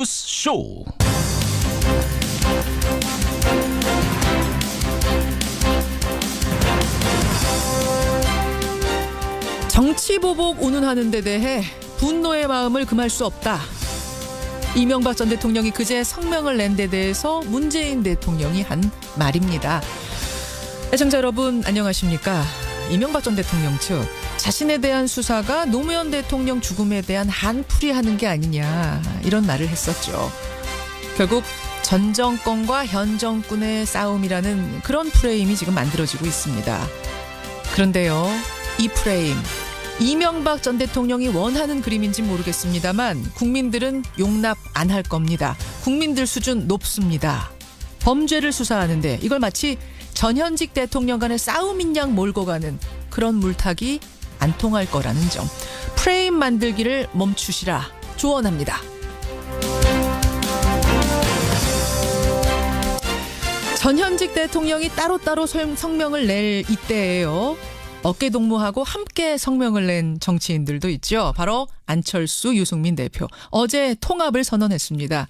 쇼. 정치 보복 운운하는 데 대해 분노의 마음을 금할 수 없다. 이명박 전 대통령이 그제 성명을 낸 데 대해서 문재인 대통령이 한 말입니다. 애청자 여러분 안녕하십니까? 이명박 전 대통령 측 자신에 대한 수사가 노무현 대통령 죽음에 대한 한풀이하는 게 아니냐 이런 말을 했었죠. 결국 전 정권과 현 정권의 싸움이라는 그런 프레임이 지금 만들어지고 있습니다. 그런데요, 이 프레임 이명박 전 대통령이 원하는 그림인지 모르겠습니다만 국민들은 용납 안 할 겁니다. 국민들 수준 높습니다. 범죄를 수사하는데 이걸 마치 전현직 대통령 간의 싸움인 양 몰고 가는 그런 물타기 안 통할 거라는 점. 프레임 만들기를 멈추시라 조언합니다. 전현직 대통령이 따로따로 성명을 낼 이때예요. 어깨동무하고 함께 성명을 낸 정치인들도 있죠. 바로 안철수, 유승민 대표. 어제 통합을 선언했습니다.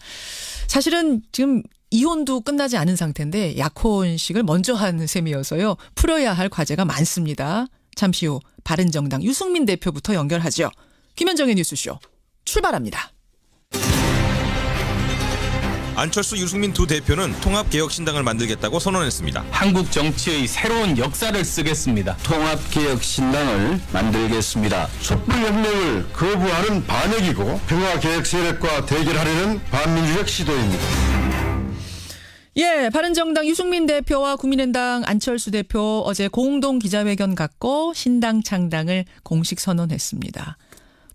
사실은 지금 이혼도 끝나지 않은 상태인데 약혼식을 먼저 한 셈이어서요. 풀어야 할 과제가 많습니다. 잠시 후 바른정당 유승민 대표부터 연결하죠. 김현정의 뉴스쇼 출발합니다. 안철수, 유승민 두 대표는 통합개혁신당을 만들겠다고 선언했습니다. 한국 정치의 새로운 역사를 쓰겠습니다. 통합개혁신당을 만들겠습니다. 촛불혁명을 거부하는 반역이고 평화개혁 세력과 대결하려는 반민주적 시도입니다. 예, 바른정당 유승민 대표와 국민의당 안철수 대표 어제 공동 기자회견 갖고 신당 창당을 공식 선언했습니다.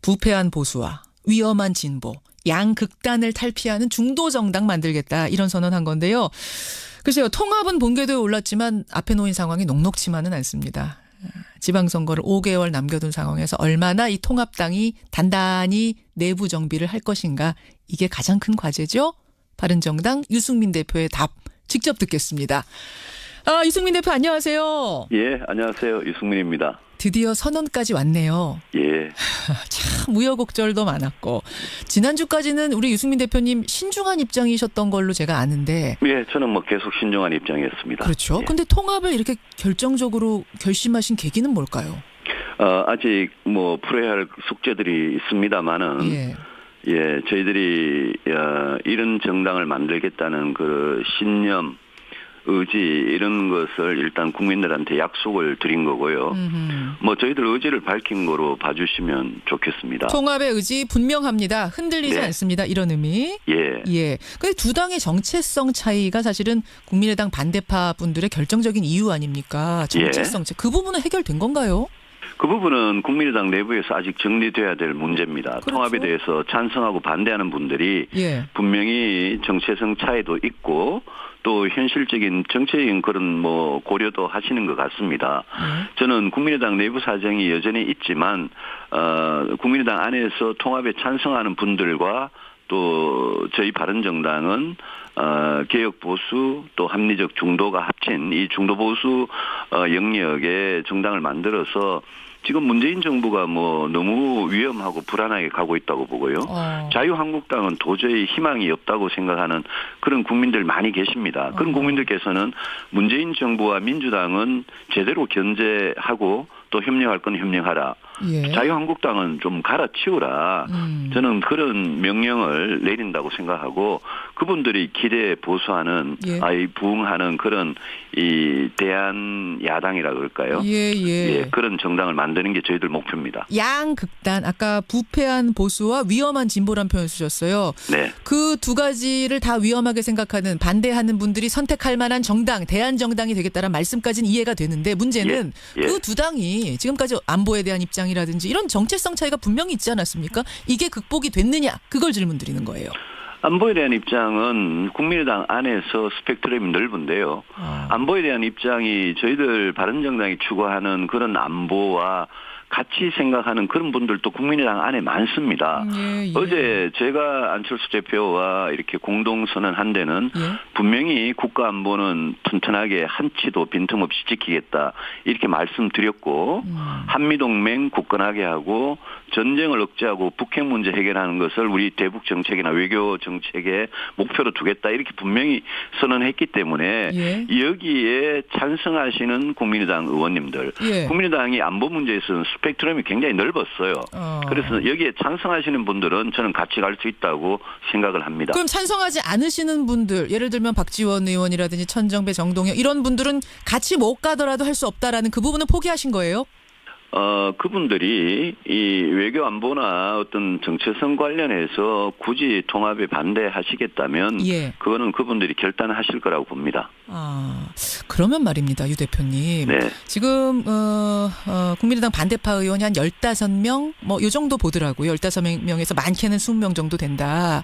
부패한 보수와 위험한 진보, 양극단을 탈피하는 중도 정당 만들겠다 이런 선언한 건데요. 글쎄요, 통합은 본궤도에 올랐지만 앞에 놓인 상황이 녹록치만은 않습니다. 지방선거를 5개월 남겨둔 상황에서 얼마나 이 통합당이 단단히 내부 정비를 할 것인가, 이게 가장 큰 과제죠. 바른정당 유승민 대표의 답 직접 듣겠습니다. 유승민 대표 안녕하세요. 예, 안녕하세요. 유승민입니다. 드디어 선언까지 왔네요. 예. 참 우여곡절도 많았고 지난주까지는 우리 유승민 대표님 신중한 입장이셨던 걸로 제가 아는데. 예, 저는 계속 신중한 입장이었습니다. 그렇죠. 예. 근데 통합을 이렇게 결정적으로 결심하신 계기는 뭘까요? 아직 풀어야 할 숙제들이 있습니다만은 예, 저희들이 이런 정당을 만들겠다는 그 신념, 의지 이런 것을 일단 국민들한테 약속을 드린 거고요. 저희들 의지를 밝힌 거로 봐주시면 좋겠습니다. 통합의 의지 분명합니다. 흔들리지 않습니다. 이런 의미. 예. 예. 근데 두 당의 정체성 차이가 사실은 국민의당 반대파 분들의 결정적인 이유 아닙니까? 정체성 차이. 그 부분은 해결된 건가요? 그 부분은 국민의당 내부에서 아직 정리돼야 될 문제입니다. 그렇죠. 통합에 대해서 찬성하고 반대하는 분들이 분명히 정체성 차이도 있고 또 현실적인 정치적인 그런 고려도 하시는 것 같습니다. 저는 국민의당 내부 사정이 여전히 있지만 국민의당 안에서 통합에 찬성하는 분들과 또 저희 바른정당은 개혁 보수 또 합리적 중도가 합친 이 중도 보수 영역의 정당을 만들어서 지금 문재인 정부가 너무 위험하고 불안하게 가고 있다고 보고요. 자유한국당은 도저히 희망이 없다고 생각하는 그런 국민들 많이 계십니다. 그런 국민들께서는 문재인 정부와 민주당은 제대로 견제하고 또 협력할 건 협력하라. 자유한국당은 좀 갈아치우라. 저는 그런 명령을 내린다고 생각하고 그분들이 기대에 보수하는 부응하는 그런 이 대한 야당이라 그럴까요? 그런 정당을 만드는 게 저희들 목표입니다. 양극단, 아까 부패한 보수와 위험한 진보란 표현을 쓰셨어요. 네. 그 두 가지를 다 위험하게 생각하는 반대하는 분들이 선택할 만한 정당, 대한정당이 되겠다는 말씀까지는 이해가 되는데 문제는 그 두 당이 지금까지 안보에 대한 입장이라든지 이런 정체성 차이가 분명히 있지 않았습니까? 이게 극복이 됐느냐? 그걸 질문 드리는 거예요. 안보에 대한 입장은 국민의당 안에서 스펙트럼이 넓은데요. 안보에 대한 입장이 저희들 바른정당이 추구하는 그런 안보와 같이 생각하는 그런 분들도 국민의당 안에 많습니다. 어제 제가 안철수 대표와 이렇게 공동선언한 데는 분명히 국가안보는 튼튼하게 한치도 빈틈없이 지키겠다 이렇게 말씀드렸고 한미동맹 굳건하게 하고 전쟁을 억제하고 북핵 문제 해결하는 것을 우리 대북 정책이나 외교 정책의 목표로 두겠다 이렇게 분명히 선언했기 때문에 여기에 찬성하시는 국민의당 의원님들 국민의당이 안보 문제에서는 스펙트럼이 굉장히 넓었어요. 그래서 여기에 찬성하시는 분들은 저는 같이 갈 수 있다고 생각을 합니다. 그럼 찬성하지 않으시는 분들 예를 들면 박지원 의원이라든지 천정배 정동영 이런 분들은 같이 못 가더라도 할 수 없다라는 그 부분은 포기하신 거예요? 그분들이 이 외교 안보나 어떤 정체성 관련해서 굳이 통합에 반대하시겠다면 그거는 그분들이 결단하실 거라고 봅니다. 그러면 말입니다. 유 대표님. 네. 지금 국민의당 반대파 의원이 한 15명 뭐 이 정도 보더라고요. 15명에서 많게는 20명 정도 된다.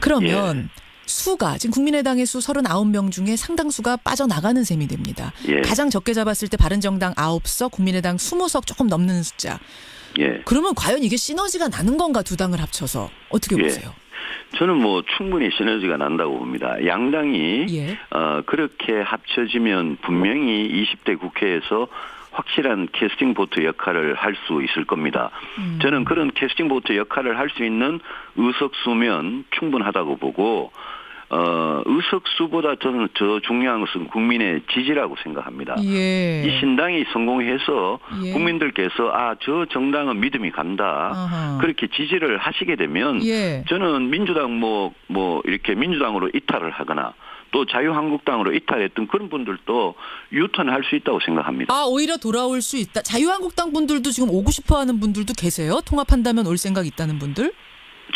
그러면 수가 지금 국민의당의 수 39명 중에 상당수가 빠져나가는 셈이 됩니다. 가장 적게 잡았을 때 바른정당 9석, 국민의당 20석 조금 넘는 숫자. 그러면 과연 이게 시너지가 나는 건가 두 당을 합쳐서 어떻게 보세요? 저는 뭐 충분히 시너지가 난다고 봅니다. 양당이 그렇게 합쳐지면 분명히 20대 국회에서 확실한 캐스팅 보트 역할을 할 수 있을 겁니다. 저는 그런 캐스팅 보트 역할을 할 수 있는 의석수면 충분하다고 보고 의석수보다 저는 더 중요한 것은 국민의 지지라고 생각합니다. 이 신당이 성공해서 국민들께서 저 정당은 믿음이 간다. 그렇게 지지를 하시게 되면 저는 민주당 뭐 이렇게 민주당으로 이탈을 하거나 또 자유한국당으로 이탈했던 그런 분들도 유턴할 수 있다고 생각합니다. 오히려 돌아올 수 있다. 자유한국당 분들도 지금 오고 싶어하는 분들도 계세요? 통합한다면 올 생각 있다는 분들?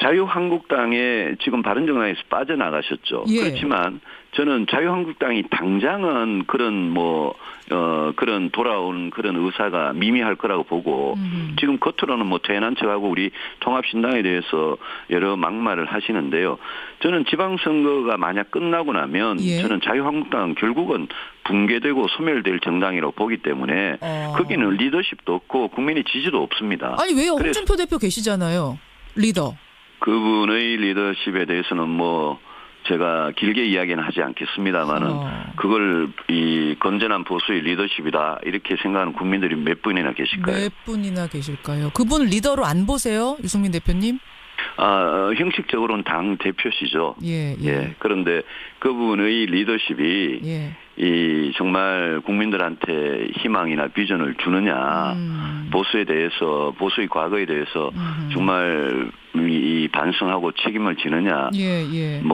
자유한국당에 지금 바른정당에서 빠져나가셨죠. 그렇지만 저는 자유한국당이 당장은 그런 그런 돌아온 그런 의사가 미미할 거라고 보고 지금 겉으로는 퇴연한 척하고 우리 통합신당에 대해서 여러 막말을 하시는데요. 저는 지방선거가 만약 끝나고 나면 저는 자유한국당은 결국은 붕괴되고 소멸될 정당이라고 보기 때문에 거기는 리더십도 없고 국민의 지지도 없습니다. 아니 왜요? 홍준표 대표 계시잖아요. 리더. 그분의 리더십에 대해서는 제가 길게 이야기는 하지 않겠습니다만은 그걸 이 건전한 보수의 리더십이다 이렇게 생각하는 국민들이 몇 분이나 계실까요? 몇 분이나 계실까요? 그분 리더로 안 보세요, 유승민 대표님? 형식적으로는 당 대표시죠. 그런데 그분의 리더십이 이 정말 국민들한테 희망이나 비전을 주느냐, 보수에 대해서 보수의 과거에 대해서 정말 이 반성하고 책임을 지느냐,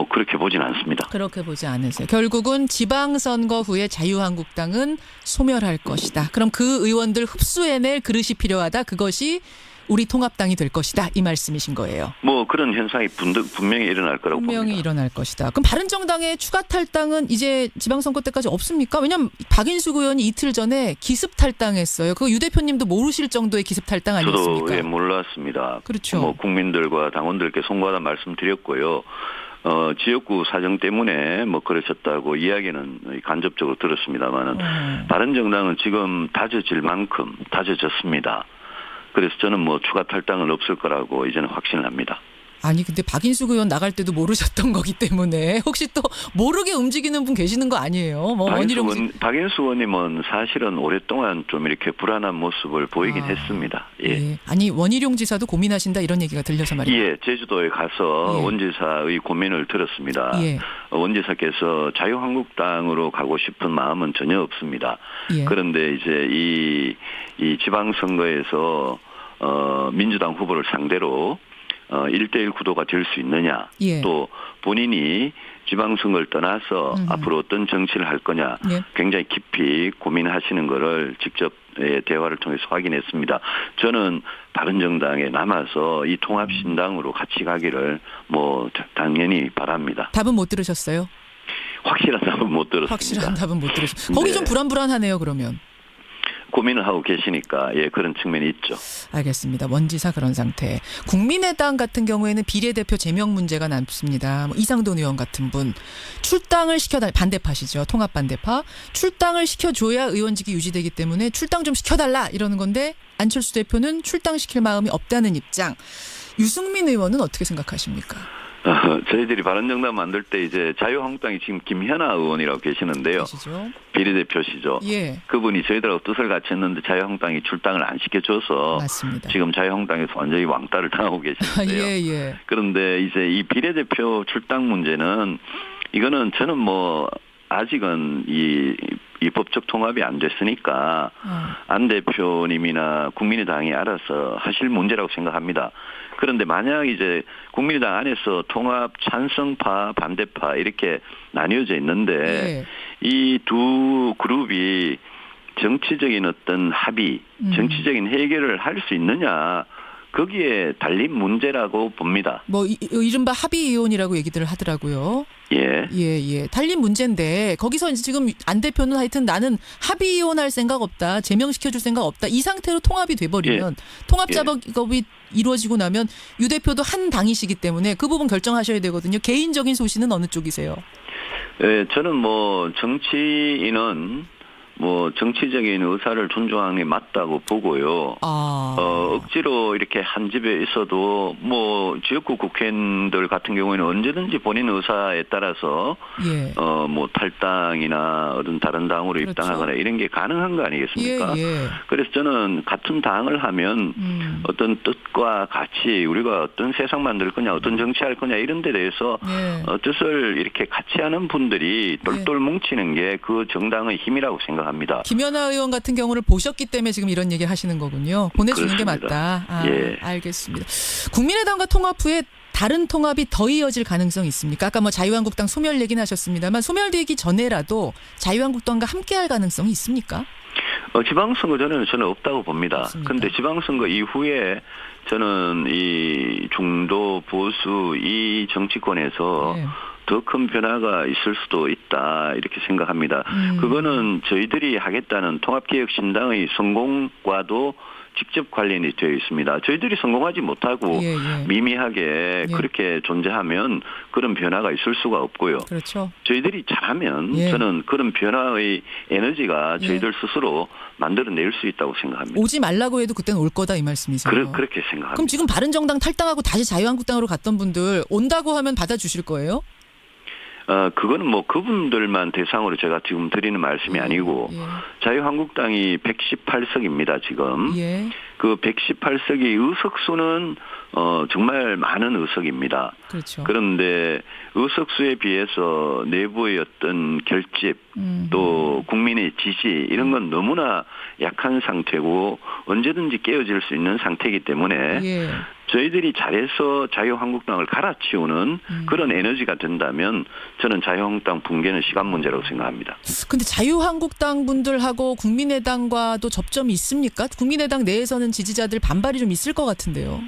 그렇게 보진 않습니다. 그렇게 보지 않으세요. 결국은 지방선거 후에 자유한국당은 소멸할 것이다. 그럼 그 의원들 흡수해낼 그릇이 필요하다. 그것이 우리 통합당이 될 것이다. 이 말씀이신 거예요. 그런 현상이 분명히 일어날 거라고 봅니다. 분명히 일어날 것이다. 그럼 바른정당의 추가 탈당은 이제 지방선거 때까지 없습니까? 왜냐하면 박인숙 의원이 이틀 전에 기습 탈당했어요. 그거 유 대표님도 모르실 정도의 기습 탈당 아니었습니까? 저도 몰랐습니다. 그렇죠. 국민들과 당원들께 송구하다 말씀드렸고요. 지역구 사정 때문에 그러셨다고 이야기는 간접적으로 들었습니다만은 바른정당은 지금 다져질 만큼 다져졌습니다. 그래서 저는 추가 탈당은 없을 거라고 이제는 확신을 합니다. 아니 근데 박인숙 의원 나갈 때도 모르셨던 거기 때문에 혹시 또 모르게 움직이는 분 계시는 거 아니에요? 박인숙 의원님은 사실은 오랫동안 좀 이렇게 불안한 모습을 보이긴 했습니다. 아니 원희룡 지사도 고민하신다 이런 얘기가 들려서 말이에요. 제주도에 가서 원 지사의 고민을 들었습니다. 원 지사께서 자유한국당으로 가고 싶은 마음은 전혀 없습니다. 그런데 이제 이 지방선거에서 민주당 후보를 상대로 1대1 구도가 될 수 있느냐, 또 본인이 지방선거를 떠나서 앞으로 어떤 정치를 할 거냐 굉장히 깊이 고민하시는 거를 직접 대화를 통해서 확인했습니다. 저는 바른정당에 남아서 이 통합신당으로 같이 가기를 당연히 바랍니다. 답은 못 들으셨어요? 확실한 답은 못 들었습니다. 확실한 답은 못 들으셨어요. 거기 좀 불안불안하네요 그러면. 고민을 하고 계시니까 예, 그런 측면이 있죠. 알겠습니다. 원지사 그런 상태. 국민의당 같은 경우에는 비례대표 제명 문제가 남습니다. 뭐 이상돈 의원 같은 분 출당을 반대파시죠. 통합 반대파. 출당을 시켜줘야 의원직이 유지되기 때문에 출당 좀 시켜달라 이러는 건데 안철수 대표는 출당시킬 마음이 없다는 입장. 유승민 의원은 어떻게 생각하십니까? 저희들이 바른정당 만들 때 이제 자유한국당이 지금 김현아 의원이라고 계시는데요. 계시죠? 비례대표시죠. 예. 그분이 저희들하고 뜻을 같이 했는데 자유한국당이 출당을 안 시켜줘서 맞습니다. 지금 자유한국당에서 완전히 왕따를 당하고 계시는데요. 예. 그런데 이제 이 비례대표 출당 문제는 이거는 저는 뭐 아직은 이 법적 통합이 안 됐으니까 안 대표님이나 국민의당이 알아서 하실 문제라고 생각합니다. 그런데 만약 이제 국민의당 안에서 통합 찬성파, 반대파 이렇게 나뉘어져 있는데 이 두 그룹이 정치적인 어떤 합의, 정치적인 해결을 할 수 있느냐 거기에 달린 문제라고 봅니다. 뭐 이른바 합의이혼이라고 얘기들을 하더라고요. 예. 달린 문제인데 거기서 이제 지금 안 대표는 하여튼 나는 합의이혼할 생각 없다. 제명시켜줄 생각 없다. 이 상태로 통합이 돼버리면 통합 작업이 이루어지고 나면 유 대표도 한 당이시기 때문에 그 부분 결정하셔야 되거든요. 개인적인 소신은 어느 쪽이세요? 저는 뭐 정치인은 뭐 정치적인 의사를 존중하는 게 맞다고 보고요. 억지로 이렇게 한 집에 있어도 뭐 지역구 국회의원들 같은 경우에는 언제든지 본인 의사에 따라서 뭐 탈당이나 어떤 다른 당으로 입당하거나 이런 게 가능한 거 아니겠습니까? 그래서 저는 같은 당을 하면 어떤 뜻과 가치 우리가 어떤 세상 만들 거냐 어떤 정치할 거냐 이런 데 대해서 뜻을 이렇게 같이 하는 분들이 똘똘 뭉치는 게 그 정당의 힘이라고 생각합니다. 김연아 의원 같은 경우를 보셨기 때문에 지금 이런 얘기 하시는 거군요. 보내주는 게 맞다. 알겠습니다. 국민의당과 통합 후에 다른 통합이 더 이어질 가능성이 있습니까? 아까 뭐 자유한국당 소멸 얘기는 하셨습니다만 소멸되기 전에라도 자유한국당과 함께할 가능성이 있습니까? 지방선거 전에는 저는 없다고 봅니다. 그런데 지방선거 이후에 저는 이 중도 보수 이 정치권에서 더 큰 변화가 있을 수도 있다 이렇게 생각합니다. 그거는 저희들이 하겠다는 통합개혁신당의 성공과도 직접 관련이 되어 있습니다. 저희들이 성공하지 못하고 미미하게 그렇게 존재하면 그런 변화가 있을 수가 없고요. 그렇죠. 저희들이 잘하면 저는 그런 변화의 에너지가 저희들 스스로 만들어낼 수 있다고 생각합니다. 오지 말라고 해도 그때는 올 거다 이 말씀이세요? 그렇게 생각합니다. 그럼 지금 바른정당 탈당하고 다시 자유한국당으로 갔던 분들 온다고 하면 받아주실 거예요? 그거는 뭐 그분들만 대상으로 제가 지금 드리는 말씀이 아니고 자유한국당이 118석입니다 지금. 그 118석의 의석수는 정말 많은 의석입니다. 그렇죠. 그런데 의석수에 비해서 내부의 어떤 결집 또 국민의 지지 이런 건 너무나 약한 상태고 언제든지 깨어질 수 있는 상태이기 때문에 저희들이 잘해서 자유한국당을 갈아치우는 그런 에너지가 된다면 저는 자유한국당 붕괴는 시간 문제라고 생각합니다. 근데 자유한국당 분들하고 국민의당과도 접점이 있습니까? 국민의당 내에서는 지지자들 반발이 좀 있을 것 같은데요.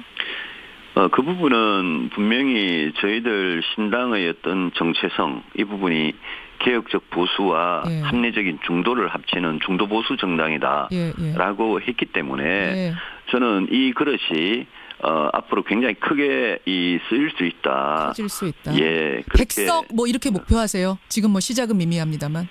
그 부분은 분명히 저희들 신당의 어떤 정체성 이 부분이 개혁적 보수와 합리적인 중도를 합치는 중도 보수 정당이다라고 했기 때문에 저는 이 그릇이 앞으로 굉장히 크게 쓰일 수 있다. 커질 수 있다. 그렇게 100석 뭐 이렇게 목표하세요. 지금 뭐 시작은 미미합니다만.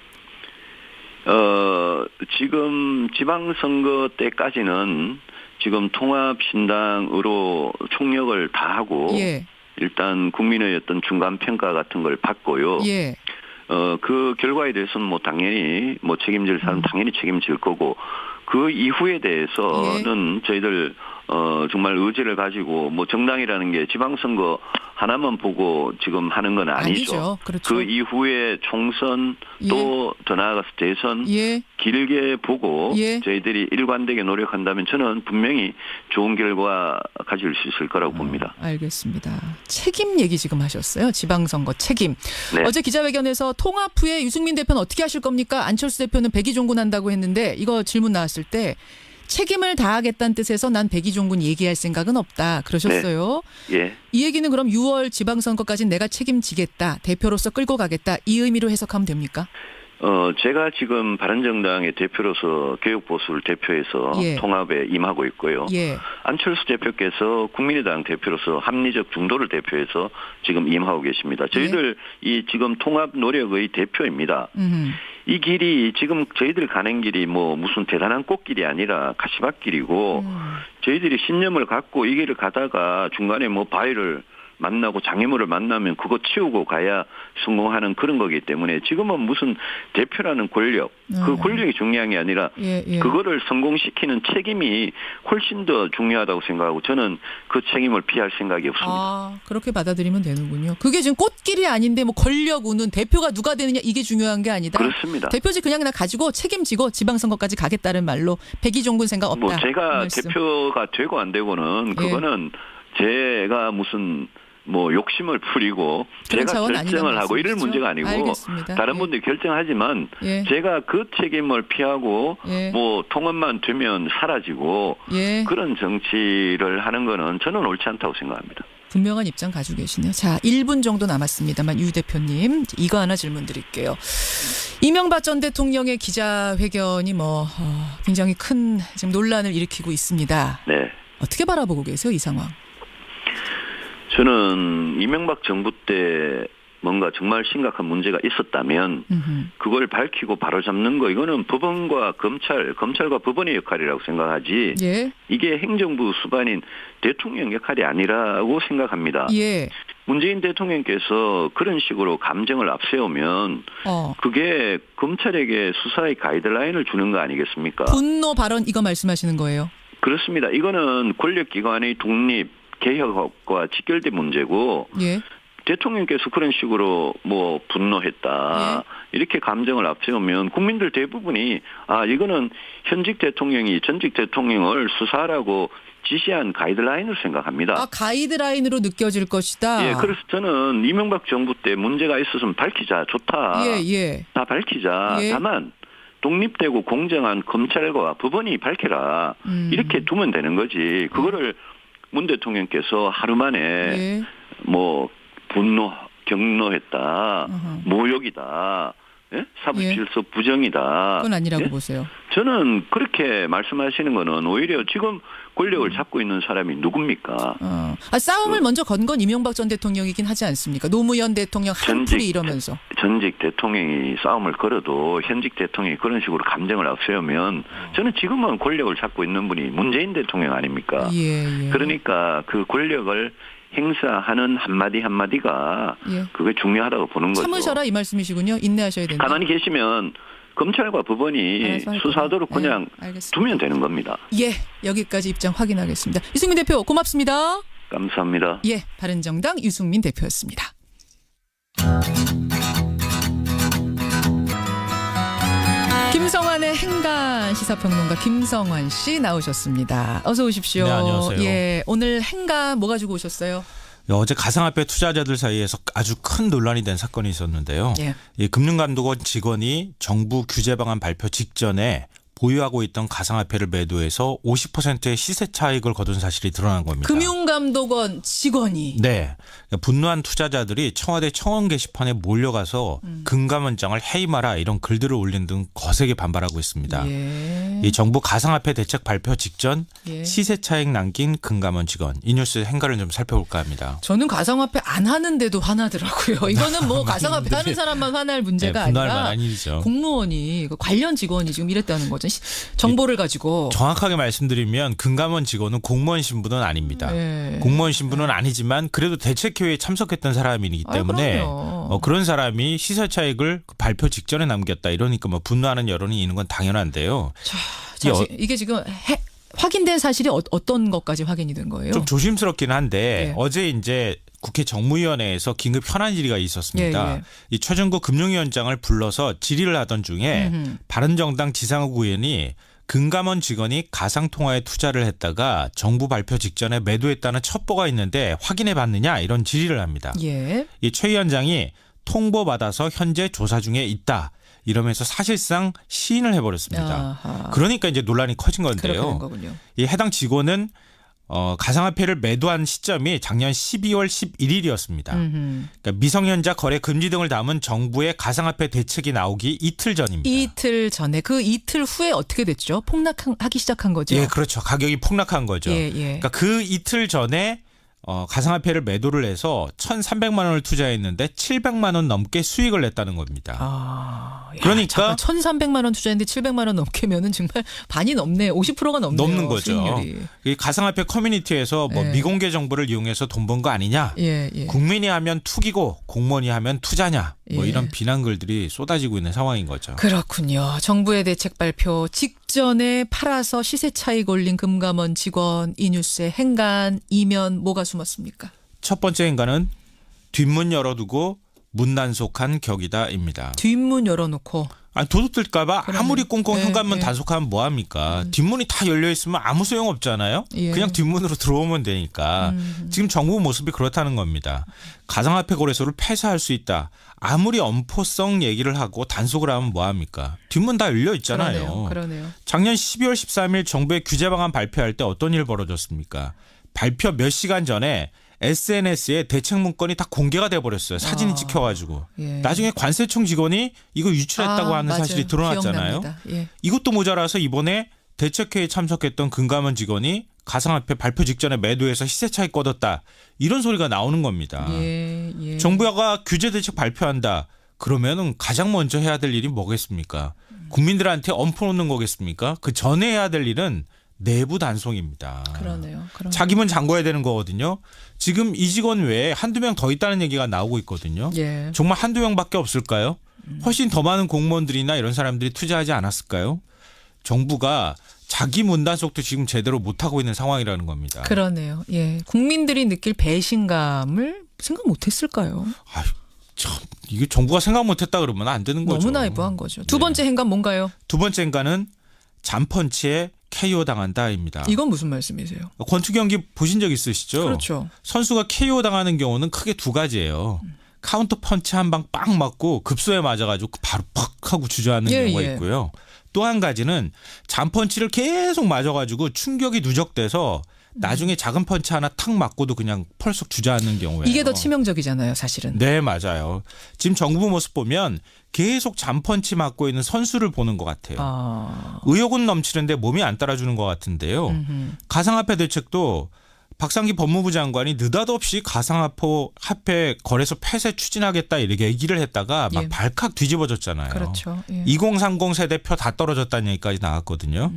지금 지방선거 때까지는 지금 통합신당으로 총력을 다하고 일단 국민의 어떤 중간평가 같은 걸 받고요. 그 결과에 대해서는 뭐 당연히 뭐 책임질 사람은 당연히 책임질 거고 그 이후에 대해서는 저희들 정말 의지를 가지고 뭐 정당이라는 게 지방선거 하나만 보고 지금 하는 건 아니죠. 그렇죠. 그 이후에 총선 또 더 나아가서 대선 길게 보고 저희들이 일관되게 노력한다면 저는 분명히 좋은 결과 가질 수 있을 거라고 봅니다. 알겠습니다. 책임 얘기 지금 하셨어요. 지방선거 책임. 어제 기자회견에서 통합 후에 유승민 대표는 어떻게 하실 겁니까? 안철수 대표는 백의종군한다고 했는데 이거 질문 나왔을 때 책임을 다하겠다는 뜻에서 난 백의종군 얘기할 생각은 없다. 그러셨어요. 이 얘기는 그럼 6월 지방선거까지 내가 책임지겠다. 대표로서 끌고 가겠다. 이 의미로 해석하면 됩니까? 제가 지금 바른정당의 대표로서 교육보수를 대표해서 예. 통합에 임하고 있고요. 예. 안철수 대표께서 국민의당 대표로서 합리적 중도를 대표해서 지금 임하고 계십니다. 저희들 이 지금 통합 노력의 대표입니다. 이 길이 지금 저희들 가는 길이 뭐 무슨 대단한 꽃길이 아니라 가시밭길이고 저희들이 신념을 갖고 이 길을 가다가 중간에 뭐 바위를 만나고 장애물을 만나면 그거 치우고 가야 성공하는 그런 거기 때문에 지금은 무슨 대표라는 권력, 그 권력이 중요한 게 아니라 그거를 성공시키는 책임이 훨씬 더 중요하다고 생각하고 저는 그 책임을 피할 생각이 없습니다. 아, 그렇게 받아들이면 되는군요. 그게 지금 꽃길이 아닌데 뭐 권력 우는 대표가 누가 되느냐 이게 중요한 게 아니다. 그렇습니다. 대표직 그냥 가지고 책임지고 지방선거까지 가겠다는 말로 백이종군 생각 없다. 뭐 제가 그 대표가 되고 안 되고는 그거는 제가 무슨 뭐 욕심을 부리고 제가 결정을 하고 이럴 문제가 아니고 알겠습니다. 다른 분들이 결정하지만 제가 그 책임을 피하고 뭐 통합만 되면 사라지고 그런 정치를 하는 거는 저는 옳지 않다고 생각합니다. 분명한 입장 가지고 계시네요. 자, 1분 정도 남았습니다만 유 대표님 이거 하나 질문 드릴게요. 이명박 전 대통령의 기자회견이 뭐 굉장히 큰 지금 논란을 일으키고 있습니다. 네. 어떻게 바라보고 계세요, 이 상황? 저는 이명박 정부 때 뭔가 정말 심각한 문제가 있었다면 그걸 밝히고 바로잡는 거 이거는 법원과 검찰과 법원의 역할이라고 생각하지 이게 행정부 수반인 대통령 역할이 아니라고 생각합니다. 문재인 대통령께서 그런 식으로 감정을 앞세우면 그게 검찰에게 수사의 가이드라인을 주는 거 아니겠습니까? 분노 발언 이거 말씀하시는 거예요? 그렇습니다. 이거는 권력기관의 독립 개혁과 직결된 문제고 대통령께서 그런 식으로 뭐 분노했다 이렇게 감정을 앞세우면 국민들 대부분이 이거는 현직 대통령이 전직 대통령을 수사하라고 지시한 가이드라인을 생각합니다. 가이드라인으로 느껴질 것이다. 예, 그래서 저는 이명박 정부 때 문제가 있었으면 밝히자 좋다. 다 밝히자. 다만 독립되고 공정한 검찰과 법원이 밝혀라. 이렇게 두면 되는 거지. 그거를 문 대통령께서 하루 만에 뭐 경로했다, 모욕이다, 사법질서 부정이다. 그건 아니라고 보세요. 저는 그렇게 말씀하시는 거는 오히려 지금 권력을 잡고 있는 사람이 누굽니까? 싸움을 먼저 건 건 이명박 전 대통령이긴 하지 않습니까? 노무현 대통령 한풀이 이러면서. 전직 대통령이 싸움을 걸어도 현직 대통령이 그런 식으로 감정을 앞세우면 저는 지금은 권력을 잡고 있는 분이 문재인 대통령 아닙니까? 그러니까 그 권력을 행사하는 한마디 한마디가 그게 중요하다고 보는 거죠. 참으셔라 이 말씀이시군요. 인내하셔야 된다. 가만히 계시면 검찰과 법원이 수사하도록 그냥 두면 되는 겁니다. 여기까지 입장 확인하겠습니다. 유승민 대표 고맙습니다. 감사합니다. 바른정당 유승민 대표였습니다. 김성환의 행간 시사평론가 김성환 씨 나오셨습니다. 어서 오십시오. 네, 안녕하세요. 오늘 행간 뭐 가지고 오셨어요? 어제 가상화폐 투자자들 사이에서 아주 큰 논란이 된 사건이 있었는데요. 이 금융감독원 직원이 정부 규제 방안 발표 직전에 보유하고 있던 가상화폐를 매도해서 50%의 시세 차익을 거둔 사실이 드러난 겁니다. 금융감독원 직원이. 네. 분노한 투자자들이 청와대 청원 게시판에 몰려가서 금감원장을 해임하라 이런 글들을 올린 등 거세게 반발하고 있습니다. 이 정부 가상화폐 대책 발표 직전 시세 차익 남긴 금감원 직원. 이 뉴스 행간을 좀 살펴볼까 합니다. 저는 가상화폐 안 하는데도 화나더라고요. 이거는 뭐 가상화폐 하는 사람만 화날 문제가 아니라 만한 일이죠. 공무원이 관련 직원이 지금 이랬다는 거죠. 정보를 가지고. 정확하게 말씀드리면 금감원 직원은 공무원 신분은 아닙니다. 공무원 신분은 아니지만 그래도 대책회의에 참석했던 사람이기 때문에 그런 사람이 시세 차익을 발표 직전에 남겼다 이러니까 뭐 분노하는 여론이 있는 건 당연한데요. 이게 지금 확인된 사실이 어떤 것까지 확인이 된 거예요? 좀 조심스럽긴 한데 어제 이제 국회 정무위원회에서 긴급 현안 질의가 있었습니다. 이 최준구 금융위원장을 불러서 질의를 하던 중에 바른정당 지상욱 의원이 금감원 직원이 가상통화에 투자를 했다가 정부 발표 직전에 매도했다는 첩보가 있는데 확인해 봤느냐 이런 질의를 합니다. 이 최 위원장이 통보받아서 현재 조사 중에 있다. 이러면서 사실상 시인을 해버렸습니다. 그러니까 이제 논란이 커진 건데요. 이 해당 직원은 가상화폐를 매도한 시점이 작년 12월 11일이었습니다. 그러니까 미성년자 거래 금지 등을 담은 정부의 가상화폐 대책이 나오기 이틀 전입니다. 이틀 전에 그 이틀 후에 어떻게 됐죠? 폭락하기 시작한 거죠. 예, 그렇죠. 가격이 폭락한 거죠. 예. 그러니까 그 이틀 전에 가상화폐를 매도를 해서 1,300만 원을 투자했는데 700만 원 넘게 수익을 냈다는 겁니다. 그러니까 1,300만 원 투자했는데 700만 원 넘게면은 정말 반이 넘네. 50%가 넘네요. 넘는 거죠. 수익률이. 이 가상화폐 커뮤니티에서 뭐 미공개 정보를 이용해서 돈 번 거 아니냐. 국민이 하면 투기고 공무원이 하면 투자냐. 뭐 이런 비난글들이 쏟아지고 있는 상황인 거죠. 그렇군요. 정부의 대책 발표 직전에 팔아서 시세 차익 올린 금감원 직원 이 뉴스의 행간 이면 뭐가 숨었습니까? 첫 번째 행간은 뒷문 열어두고 문단속한 격이다입니다. 뒷문 열어놓고. 도둑들까봐 아무리 꽁꽁 현관문 단속하면 뭐합니까? 뒷문이 다 열려있으면 아무 소용없잖아요. 그냥 뒷문으로 들어오면 되니까. 지금 정부 모습이 그렇다는 겁니다. 가상화폐 거래소를 폐쇄할 수 있다. 아무리 엄포성 얘기를 하고 단속을 하면 뭐합니까? 뒷문 다 열려있잖아요. 그러네요. 작년 12월 13일 정부의 규제 방안 발표할 때 어떤 일 벌어졌습니까? 발표 몇 시간 전에 SNS에 대책 문건이 다 공개가 돼버렸어요. 사진이 찍혀가지고. 나중에 관세청 직원이 이거 유출했다고 하는 맞아요. 사실이 드러났잖아요. 이것도 모자라서 이번에 대책회의에 참석했던 금감원 직원이 가상화폐 발표 직전에 매도해서 시세 차익 거뒀다. 이런 소리가 나오는 겁니다. 정부가 규제 대책 발표한다. 그러면은 가장 먼저 해야 될 일이 뭐겠습니까? 국민들한테 엄포 놓는 거겠습니까? 그 전에 해야 될 일은 내부 단속입니다. 그러네요. 자기 문 잠궈야 되는 거거든요. 지금 이 직원 외에 한두 명 더 있다는 얘기가 나오고 있거든요. 정말 한두 명밖에 없을까요? 훨씬 더 많은 공무원들이나 이런 사람들이 투자하지 않았을까요? 정부가 자기 문 단속도 지금 제대로 못하고 있는 상황이라는 겁니다. 그러네요. 국민들이 느낄 배신감을 생각 못했을까요? 참, 이게 정부가 생각 못했다 그러면 안 되는 거죠. 너무 나이브한 거죠. 두 번째 행간 뭔가요? 두 번째 행간은 잠펀치에 KO 당한다입니다. 이건 무슨 말씀이세요? 권투 경기 보신 적 있으시죠? 그렇죠. 선수가 KO 당하는 경우는 크게 두 가지예요. 카운터 펀치 한 방 빵 맞고 급소에 맞아가지고 바로 팍 하고 주저앉는 경우가 있고요. 또 한 가지는 잠펀치를 계속 맞아가지고 충격이 누적돼서 나중에 작은 펀치 하나 탁 맞고도 그냥 펄썩 주저앉는 경우예요. 이게 더 치명적이잖아요, 사실은. 네, 맞아요. 지금 정부 모습 보면 계속 잠펀치 맞고 있는 선수를 보는 것 같아요. 의욕은 넘치는데 몸이 안 따라주는 것 같은데요. 가상화폐 대책도 박상기 법무부 장관이 느닷없이 가상화폐 거래소 폐쇄 추진하겠다 이렇게 얘기를 했다가 막 발칵 뒤집어졌잖아요. 그렇죠. 2030 세대 표 다 떨어졌다는 얘기까지 나왔거든요.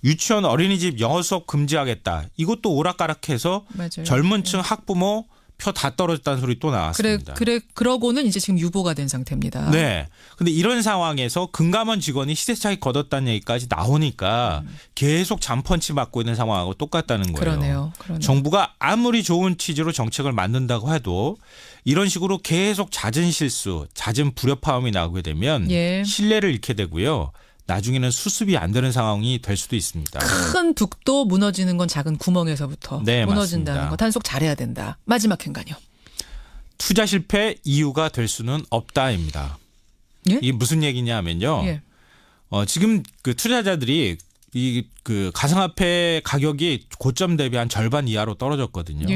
유치원 어린이집 영어 수업 금지하겠다. 이것도 오락가락해서 맞아요. 젊은 층 학부모 표 다 떨어졌다는 소리 또 나왔습니다. 그러고는 이제 지금 유보가 된 상태입니다. 네. 근데 이런 상황에서 금감원 직원이 시세 차익 거뒀다는 얘기까지 나오니까 계속 잠펀치 맞고 있는 상황하고 똑같다는 거예요. 그러네요. 정부가 아무리 좋은 취지로 정책을 만든다고 해도 이런 식으로 계속 잦은 실수, 잦은 불협화음이 나오게 되면 신뢰를 잃게 되고요. 나중에는 수습이 안 되는 상황이 될 수도 있습니다. 큰 둑도 무너지는 건 작은 구멍에서부터 무너진다는 맞습니다. 거 단속 잘해야 된다. 마지막 행간이요. 투자 실패 이유가 될 수는 없다입니다. 이게 무슨 얘기냐 하면요. 지금 그 투자자들이 그 가상화폐 가격이 고점 대비 한 절반 이하로 떨어졌거든요.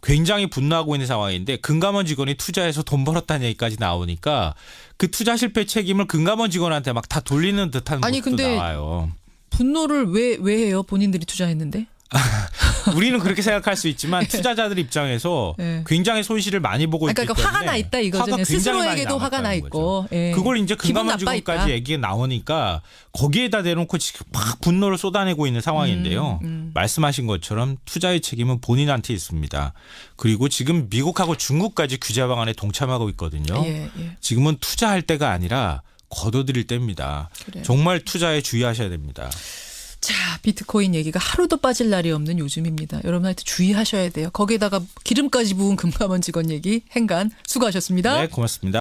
굉장히 분노하고 있는 상황인데 금감원 직원이 투자해서 돈 벌었다는 얘기까지 나오니까 그 투자 실패 책임을 금감원 직원한테 막 다 돌리는 듯한 모습도 나와요. 분노를 왜 해요? 본인들이 투자했는데? 우리는 그렇게 생각할 수 있지만 투자자들 입장에서 굉장히 손실을 많이 보고 있기 때문에 화가 나 있다 이거죠. 스스로에게도 화가 나 있고. 그걸 이제 금감원 직원까지 얘기가 나오니까 거기에다 대놓고 지금 막 분노를 쏟아내고 있는 상황인데요. 말씀하신 것처럼 투자의 책임은 본인한테 있습니다. 그리고 지금 미국하고 중국까지 규제 방안에 동참하고 있거든요. 지금은 투자할 때가 아니라 거둬들일 때입니다. 정말 투자에 주의하셔야 됩니다. 자, 비트코인 얘기가 하루도 빠질 날이 없는 요즘입니다. 여러분한테 주의하셔야 돼요. 거기에다가 기름까지 부은 금감원 직원 얘기 행간 수고하셨습니다. 네, 고맙습니다.